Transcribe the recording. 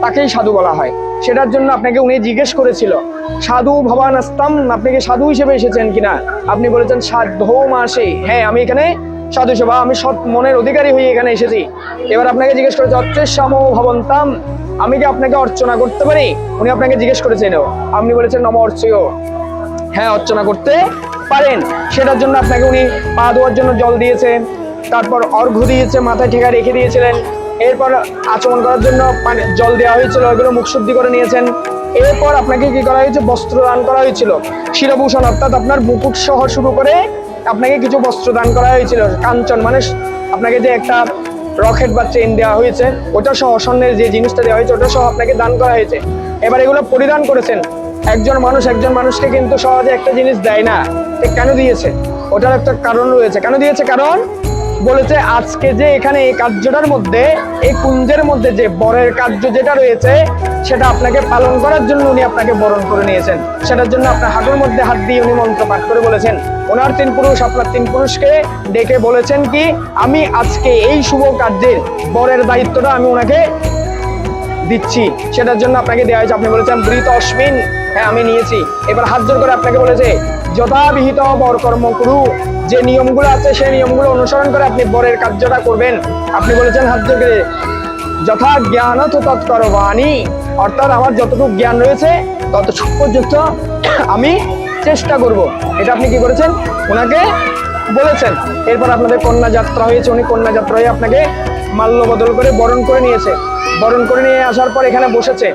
তাকেই সাধু বলা হয়। সেটার জন্য আপনাকে উনি জিজ্ঞেস করেছিল, সাধু ভবানাস্তাম, আপনি কি সাধু হিসেবে এসেছেন কিনা? আপনি বলেছেন সাধু মাসে, হ্যাঁ আমি এখানে সাধু সেবা, আমি সৎ মনের অধিকারী হয়ে এখানে এসেছি। এবার আপনাকে জিজ্ঞেস করেছে অর্চেশ্যাম ভবন্তাম, আমি কি আপনাকে অর্চনা করতে পারি? উনি আপনাকে জিজ্ঞেস করেছেন, আপনি বলেছেন নম অর্চয়, হ্যাঁ অর্চনা করতে পারেন। সেটার জন্য আপনাকে উনি পা ধোয়ার জন্য জল দিয়েছে, তারপর অর্ঘ্য দিয়েছে, মাথায় ঠেকা রেখে দিয়েছিলেন, এরপর আচমন করার জন্য জল দেওয়া হয়েছিল, ওইগুলো মুখ শুদ্ধি করে নিয়েছেন। এরপর আপনাকে কি করা হয়েছে? বস্ত্র দান করা হয়েছিল, শিরভূষণ অর্থাৎ আপনার মুকুট সহ শুরু করে আপনাকে কিছু বস্ত্র দান করা হয়েছিল। কাঞ্চন মানে আপনাকে যে একটা রকেট বা চেইন দেওয়া হয়েছে, ওটা সহ স্বর্ণের যে জিনিসটা দেওয়া হয়েছে ওটা সহ আপনাকে দান করা হয়েছে। এবার এগুলো পরিধান করেছেন। একজন মানুষকে কিন্তু সহজে একটা জিনিস দেয় না, কেন দিয়েছে? ওটার একটা কারণ রয়েছে। কেন দিয়েছে? কারণ বলেছে আজকে যে এখানে এই কার্যটার মধ্যে, এই কুঞ্জের মধ্যে যে বরের কার্য যেটা রয়েছে সেটা আপনাকে পালন করার জন্য উনি আপনাকে বরণ করে নিয়েছেন। সেটার জন্য আপনার হাঁটুর মধ্যে হাত দিয়ে উনি মন্ত্র পাঠ করে বলেছেন, ওনার 3 পুরুষ আপনার 3 পুরুষকে ডেকে বলেছেন কি, আমি আজকে এই শুভ কার্যের বরের দায়িত্বটা আমি ওনাকে দিচ্ছি। সেটার জন্য আপনাকে দেওয়া হয়েছে। আপনি বলেছেন বৃত অস্মিন, হ্যাঁ আমি নিয়েছি। এবার হাত জোর করে আপনাকে বলেছে যথাবিহিত বর কর্ম করু, যে নিয়মগুলো আছে সেই নিয়মগুলো অনুসরণ করে আপনি বরের কার্যটা করবেন। আপনি বলেছেন হাত জোর করে যথা জ্ঞান তৎকরবাণী, অর্থাৎ আমার যতটুকু জ্ঞান রয়েছে ততটুকু পর্যন্ত আমি চেষ্টা করব। এটা আপনি কি করেছেন? ওনাকে বলেছেন। এরপর আপনাদের কন্যা যাত্রা হয়েছে, উনি কন্যা যাত্রা হয়ে আপনাকে মাল্য বদল করে বরণ করে নিয়েছে। বরণ করে নিয়ে আসার পর এখানে বসেছে।